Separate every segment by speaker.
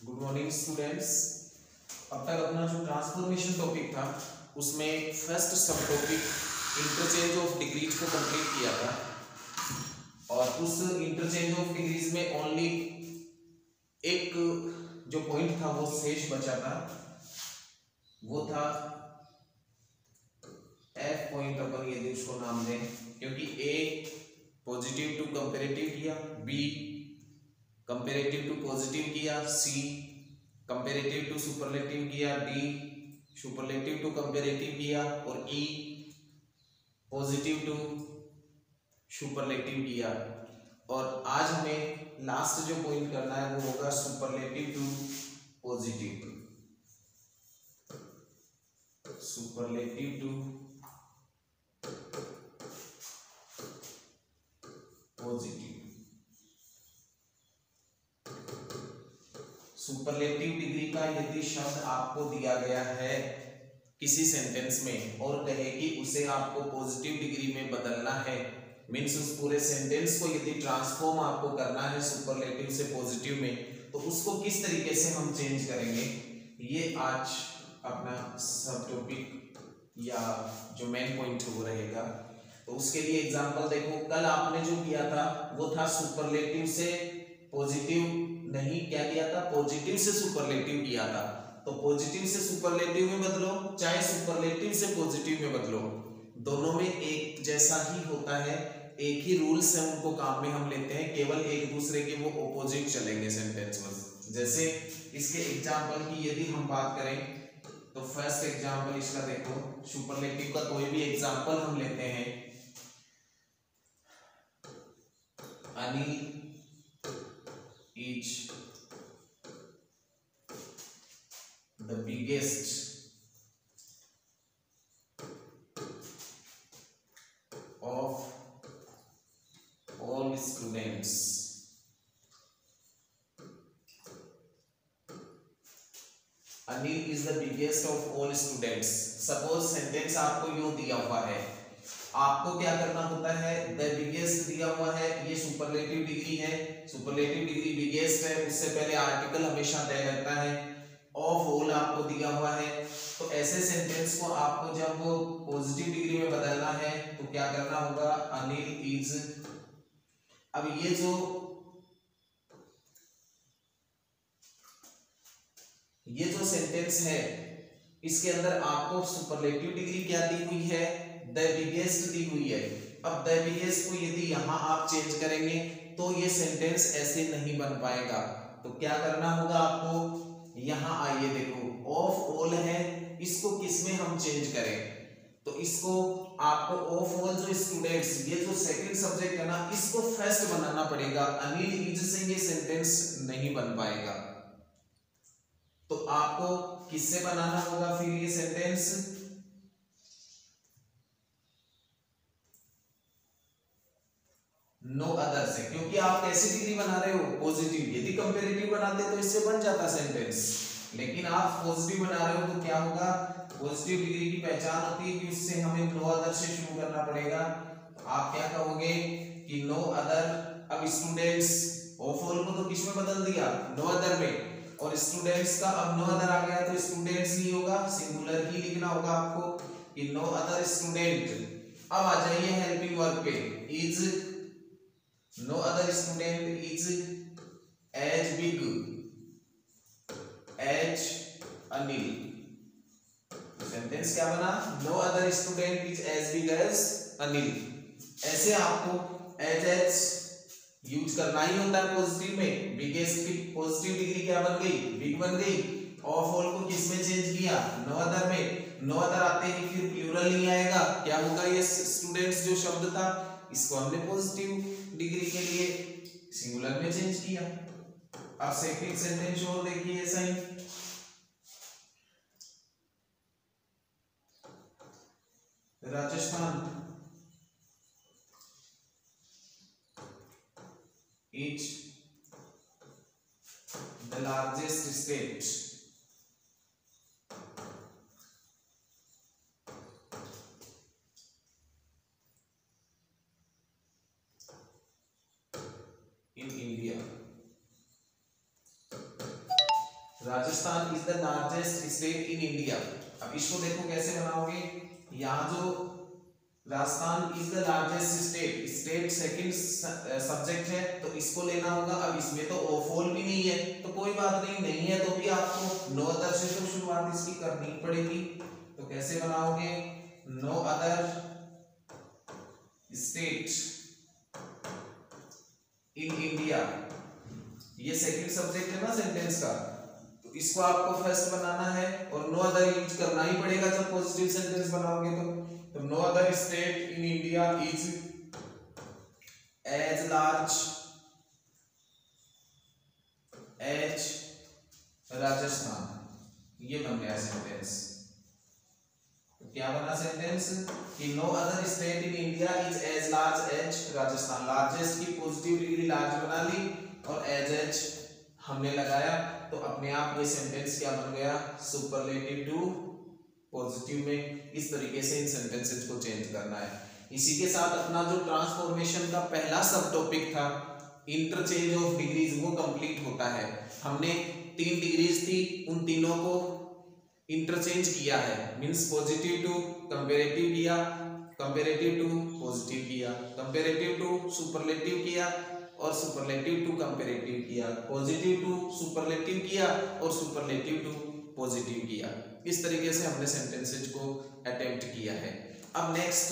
Speaker 1: Good morning students. अब तक अपना जो ट्रांसफॉर्मेशन टॉपिक था उसमें फर्स्ट सब टॉपिक इंटरचेंज ऑफ डिग्रीज को कंप्लीट किया था और उस इंटरचेंज ऑफ डिग्रीज में ओनली एक जो पॉइंट था वो शेष बचा था, वो था एफ पॉइंट। अपन यदि उसको नाम दें, क्योंकि ए पॉजिटिव टू कंपेरेटिव किया, बी कंपेरेटिव टू पॉजिटिव किया, सी कंपेरेटिव टू सुपरलेटिव किया, डी सुपरलेटिव टू कंपेरेटिव किया और ई पॉजिटिव टू सुपरलेटिव किया। और आज हमें लास्ट जो पॉइंट करना है वो होगा superlative to positive, superlative to positive. Superlative degree का यदि शब्द आपको दिया गया है किसी सेंटेंस में और कहे कि उसे आपको पॉजिटिव डिग्री में बदलना है, मीन्स उस पूरे सेंटेंस को यदि ट्रांसफॉर्म आपको करना है सुपरलेटिव से पॉजिटिव में, तो उसको किस तरीके से हम चेंज करेंगे, ये आज अपना सब टॉपिक या जो मेन पॉइंट है वो रहेगा। तो उसके लिए एग्जांपल देखो, कल आपने जो किया था वो था सुपरलेटिव से पॉजिटिव, नहीं क्या किया था, पॉजिटिव से सुपरलेटिव किया था। तो पॉजिटिव से सुपरलेटिव में बदलो, चाहे सुपरलेटिव से पॉजिटिव में बदलो, दोनों में एक जैसा ही होता है, एक ही रूल्स है, उनको काम में हम लेते हैं, केवल एक दूसरे के वो ऑपोजिट चलेंगे सेंटेंस में। जैसे इसके एग्जांपल की यदि हम बात करें तो फर्स्ट एग्जांपल इसका देखो, सुपरलेटिव का कोई भी एग्जांपल हम लेते हैं, Anil is the biggest of all students। Anil is the biggest of all students. Suppose sentence आपको यूं दिया हुआ है, आपको क्या करना होता है, द बिगेस्ट दिया हुआ है, ये सुपरलेटिव डिग्री है, सुपरलेटिव डिग्री बिगेस्ट है, उससे पहले आर्टिकल हमेशा तय रहता है, ऑफ ऑल आपको दिया हुआ है। तो ऐसे सेंटेंस को आपको जब पॉजिटिव डिग्री में बदलना है तो क्या करना होगा, अनिल इज। अब ये जो सेंटेंस है इसके अंदर आपको सुपरलेटिव डिग्री क्या दी हुई है, द बिगेस्ट दी हुई है। अब द बिगेस्ट को यदि यहां आप चेंज करेंगे तो ये सेंटेंस ऐसे नहीं बन पाएगा। तो क्या करना होगा आपको, यहां आइए देखो, ऑफ ऑल है, इसको किसमें हम चेंज करें, तो इसको आपको ऑफ ऑल जो स्टूडेंट्स, ये जो सेकंड सब्जेक्ट है ना, इसको फर्स्ट बनाना पड़ेगा। अनिल इज से ये सेंटेंस नहीं बन पाएगा, तो आपको किससे बनाना होगा फिर ये सेंटेंस, नो अदर से, क्योंकि आप कैसी डिग्री बना रहे हो, पॉजिटिव। यदि कंपेरेटिव बनाते तो इससे बन जाता सेंटेंस, लेकिन आप पॉजिटिव बना रहे हो तो क्या होगा, पॉजिटिव डिग्री की पहचान होती है कि उससे हमें नो अदर से शुरू करना पड़ेगा। तो आप क्या कहोगे कि नो अदर। अब स्टूडेंट्स, ऑफ ऑल को तो किस में बदल दिया, नो अदर में, और स्टूडेंट्स का अब नो अदर आ गया तो स्टूडेंट्स ही होगा, सिंगुलर ही लिखना होगा आपको कि नो अदर स्टूडेंट। अब आ जाइए हेल्पिंग वर्ब पे, is no other student is as big as Anil। Sentence क्या बना, no other student is as big as Anil। ऐसे आपको as यूज करना ही होता है पॉजिटिव में। बिगेस्ट की पॉजिटिव डिग्री क्या बन गई, बिग बन गई। ऑफ ऑल को किस में चेंज किया, नो अदर में। नो अदर आते ही फिर प्लूरल नहीं आएगा, क्या होगा, ये स्टूडेंट्स जो शब्द था इसको हमने पॉजिटिव डिग्री के लिए सिंगुलर में चेंज किया। अब सेकंड सेंटेंस और देखिए ऐसा ही, Rajasthan is the largest state in India। Rajasthan is the largest state in India. अब इसको देखो कैसे बनाओगे, यहाँ जो Rajasthan is the largest state, state second subject है तो इसको लेना होगा। अब इसमें तो ओफोल भी नहीं है तो कोई बात नहीं, नहीं है तो भी आपको नो अदर से तो शुरुआत इसकी करनी पड़ेगी। तो कैसे बनाओगे, no other state in India, ये सेकंड सब्जेक्ट है ना सेंटेंस का, तो इसको आपको फर्स्ट बनाना है और नो अदर यूज करना ही पड़ेगा जब पॉजिटिव सेंटेंस बनाओगे तो no other state in India is as large as Rajasthan. ये बन गया सेंटेंस। क्या बना सेंटेंस कि no other state in India is as large as Rajasthan. Largest की पॉजिटिव डिग्री लार्ज बना ली और एज हमने लगाया तो अपने आप ये सेंटेंस क्या बन गया, सुपरलेटिव टू पॉजिटिव में। इस तरीके से इन सेंटेंसेस को चेंज करना है। इसी के साथ अपना जो ट्रांसफॉर्मेशन का पहला सब टॉपिक था इंटरचेंज ऑफ डिग्रीज वो कंप्लीट होता है। हमने 3 डिग्रीज थी, उन तीनों को इंटरचेंज किया है, मींस पॉजिटिव टू कंपैरेटिव किया, कंपैरेटिव टू पॉजिटिव किया, कंपैरेटिव टू सुपरलेटिव किया और सुपरलेटिव टू कंपैरेटिव किया, पॉजिटिव टू सुपरलेटिव किया और सुपरलेटिव टू पॉजिटिव किया। इस तरीके से हमने सेंटेंसेज को अटेम्प्ट किया है। अब नेक्स्ट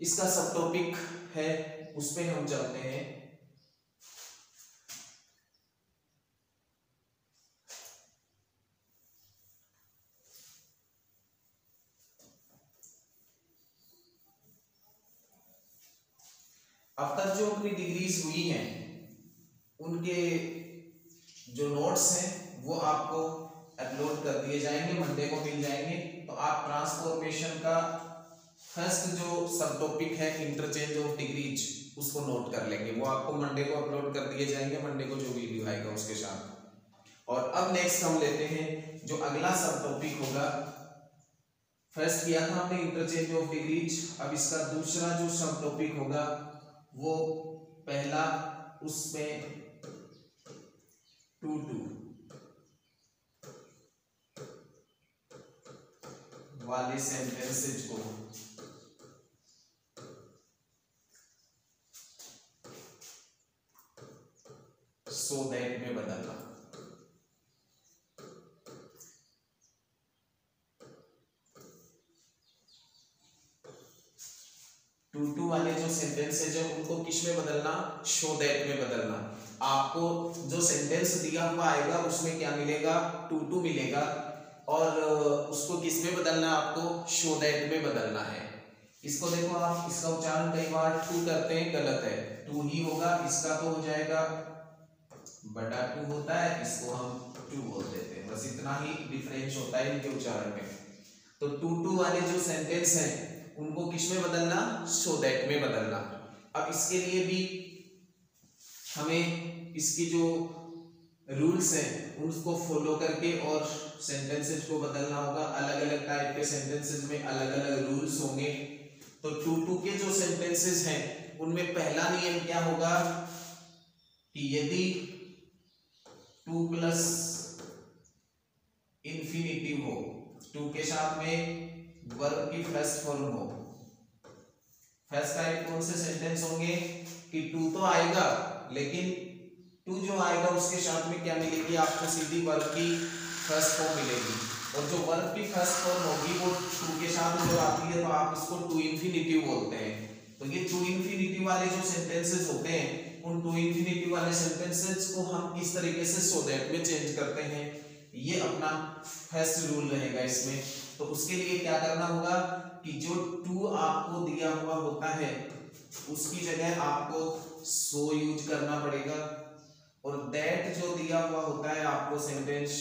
Speaker 1: इसका सब टॉपिक है, उस पे हम चलते हैं। अब तक जो अपनी डिग्रीज हुई हैं उनके जो नोट्स हैं वो आपको अपलोड कर दिए जाएंगे, मंडे को मिल जाएंगे। तो आप ट्रांसफॉर्मेशन का फर्स्ट जो सब टॉपिक है इंटरचेंज ऑफ डिग्रीज उसको नोट कर लेंगे, वो आपको मंडे को अपलोड कर दिए जाएंगे, मंडे को जो वीडियो आएगा उसके साथ। और अब नेक्स्ट हम लेते हैं जो अगला सब टॉपिक होगा। फर्स्ट किया था हमने इंटरचेंज ऑफ डिग्रीज, अब इसका दूसरा जो सब टॉपिक होगा वो पहला उसमें 2 वाले सेंटेंसेज को सो दैट में बदलना। टू वाले जो सेंटेंसेज है उनको किस में बदलना, शो दैट में बदलना। आपको जो सेंटेंस दिया हुआ आएगा उसमें क्या मिलेगा, टू मिलेगा और उसको किस में बदलना, आपको शो दैट में बदलना है। इसको देखो आप, इसका उच्चारण कई बार टू करते हैं, गलत है, टू ही होगा। इसका तो हो जाएगा बटा 2 होता है, इसको हम 2 बोल देते हैं, बस इतना ही डिफरेंस होता है इनके उच्चारण में। तो 2 वाले जो सेंटेंस हैं उनको किस में बदलना, सो दैट में बदलना। अब इसके लिए भी हमें इसकी जो रूल्स हैं उसको फॉलो करके और सेंटेंसेस को बदलना होगा। अलग अलग टाइप के सेंटेंसेस में अलग अलग रूल्स होंगे। तो 2 के जो सेंटेंसेस हैं उनमें पहला नियम क्या होगा कि यदि 2 प्लस इंफिनिटिव हो, 2 के साथ में वर्ब की फर्स्ट फॉर्म हो। फर्स्ट टाइप कौन से सेंटेंस होंगे कि 2 तो आएगा लेकिन 2 जो आएगा उसके साथ में क्या मिलेगी, आपको सीधी वर्ब की फर्स्ट फॉर्म मिलेगी। और जो वर्ब की फर्स्ट फॉर्म होगी वो 2 के साथ जो आती है तो आप इसको 2 इंफिनिटिव बोलते हैं। तो ये 2 इंफिनिटिव वाले जो सेंटेंसेस होते हैं उन 2 इंफिनिटिव वाले सेंटेंसेस को हम किस तरीके से सो दैट में चेंज करते हैं, ये अपना फर्स्ट रूल रहेगा इसमें। तो उसके लिए क्या करना होगा कि जो 2 आपको दिया हुआ होता है उसकी जगह आपको सो यूज करना पड़ेगा और दैट जो दिया हुआ होता है आपको सेंटेंस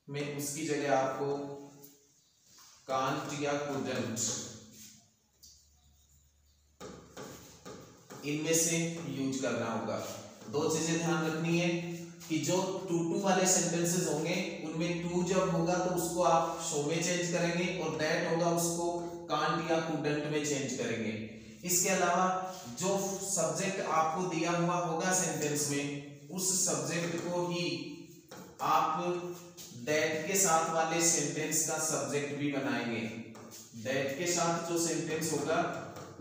Speaker 1: में उसकी जगह आपको कांट या कुडंट इनमें से यूज करना होगा। 2 चीजें ध्यान रखनी है कि जो 2 वाले सेंटेंसेस होंगे उनमें 2 जब होगा तो उसको आप सो में चेंज करेंगे और दैट होगा उसको कांट या कुडंट में चेंज करेंगे। इसके अलावा जो सब्जेक्ट आपको दिया हुआ होगा सेंटेंस में उस सब्जेक्ट को ही आप दैट के साथ वाले सेंटेंस का सब्जेक्ट भी बनाएंगे। दैट के साथ जो सेंटेंस होगा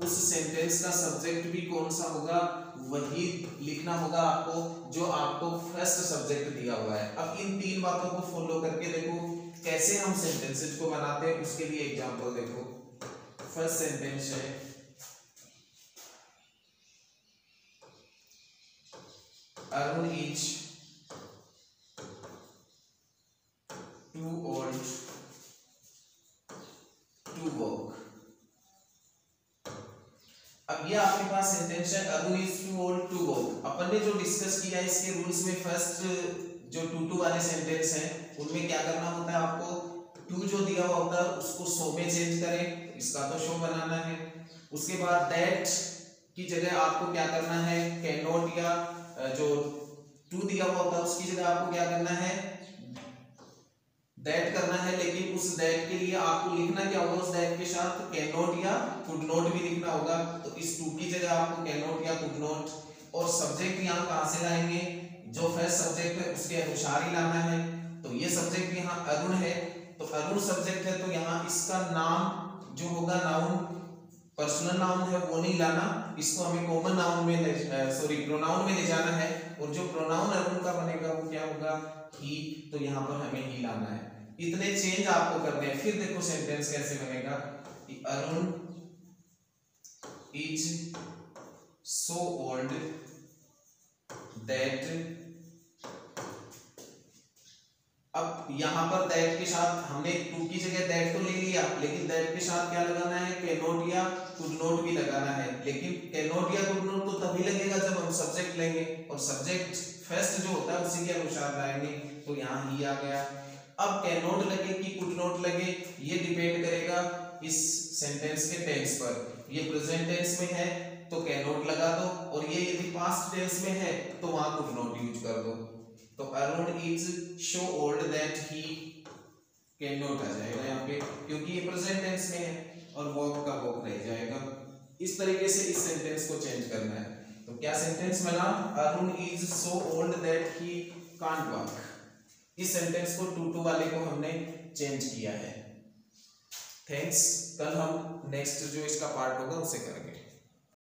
Speaker 1: उस सेंटेंस का सब्जेक्ट भी कौन सा होगा, वही लिखना होगा आपको जो आपको फर्स्ट सब्जेक्ट दिया हुआ है। अब इन 3 बातों को फॉलो करके देखो कैसे हम सेंटेंसेस को बनाते हैं। उसके लिए एग्जांपल देखो। फर्स्ट सेंटेंस है, Arun is too old to walk. अब ये आपके पास सेंटेंस है, Arun is too old to walk. अपन ने जो डिस्कस किया है इसके रूल्स में, फर्स्ट जो टू वाले सेंटेंस हैं उनमें क्या करना होता है, आपको टू जो दिया हुआ होता है उसको सो में चेंज करें, इसका तो शो बनाना है। उसके बाद दैट की जगह आपको क्या करना है, कैन नॉट या जो टू दिया हुआ होता है उसकी जगह आपको क्या करना है, दैट करना है। लेकिन उस दैट के लिए आपको लिखना क्या होगा, उस दैट के साथ कैन नॉट या कुड नॉट भी लिखना होगा। तो इस टू की जगह आपको कैन नॉट या कुड नॉट, और सब्जेक्ट यहाँ कहां से लाएंगे, जो फर्स्ट सब्जेक्ट है उसके अनुसार ही लाना है। तो ये सब्जेक्ट यहाँ अरुण है, तो अरुण सब्जेक्ट है, तो यहाँ इसका नाम जो होगा, नाउन पर्सनल नाउन है वो नहीं लाना, इसको हमें कॉमन नाउन में प्रोनाउन में ले जाना है। और जो प्रोनाउन अरुण का बनेगा वो क्या होगा, ही। तो यहाँ पर हमें ही लाना है। इतने चेंज आपको करने हैं। फिर देखो सेंटेंस कैसे बनेगा, Arun is so old that. अब यहाँ पर दैट के साथ हमने टू की जगह दैट तो ले लिया, लेकिन दैट के साथ क्या लगाना है, कैन नॉट या कुड नॉट भी लगाना है। लेकिन कैन नॉट या कुड नॉट तो तभी लगेगा जब हम सब्जेक्ट लेंगे, और सब्जेक्ट फर्स्ट जो होता है उसी के अनुसार लाएंगे। तो यहाँ ही आ गया। अब कैन नॉट लगे कि कुड नॉट लगे, ये डिपेंड करेगा इस सेंटेंस के टेंस पर। ये प्रेजेंट टेंस में है तो कैन नॉट लगा दो, और ये यदि पास्ट टेंस में है तो वहां कुड नॉट यूज कर दो। तो Arun is so old that he can not आ जाएगा यहाँ पे, क्योंकि ये प्रेजेंट टेंस में है, और वॉक का वॉक रह जाएगा। इस तरीके से इस सेंटेंस को चेंज करना है। तो क्या सेंटेंस बना, Arun is so old that he can't walk. इस सेंटेंस को टू वाले को हमने चेंज किया है। थैंक्स। कल हम नेक्स्ट जो इसका पार्ट होगा उसे करेंगे।